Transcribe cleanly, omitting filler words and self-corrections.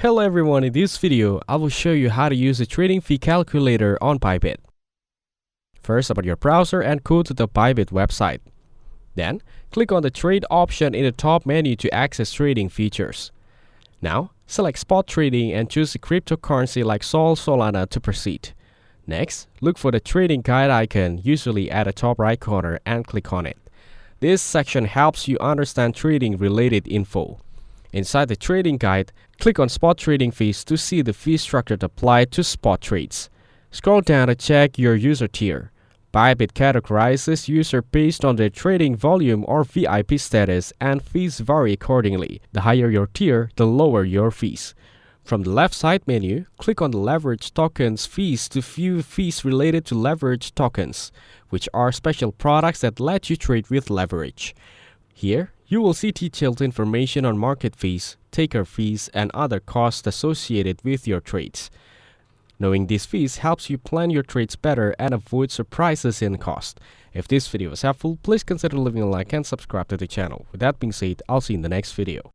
Hello everyone, in this video, I will show you how to use the trading fee calculator on Bybit. First, open your browser and go to the Bybit website. Then, click on the trade option in the top menu to access trading features. Now, select spot trading and choose a cryptocurrency like Sol Solana to proceed. Next, look for the trading guide icon, usually at the top right corner, and click on it. This section helps you understand trading related info. Inside the trading guide, click on spot trading fees to see the fee structure applied to spot trades. Scroll down to check your user tier. Bybit categorizes user based on their trading volume or VIP status, and fees vary accordingly. The higher your tier, the lower your fees. From the left side menu, click on the leverage tokens fees to view fees related to leverage tokens, which are special products that let you trade with leverage. Here, you will see detailed information on market fees, taker fees, and other costs associated with your trades. Knowing these fees helps you plan your trades better and avoid surprises in cost. If this video was helpful, please consider leaving a like and subscribe to the channel. With that being said, I'll see you in the next video.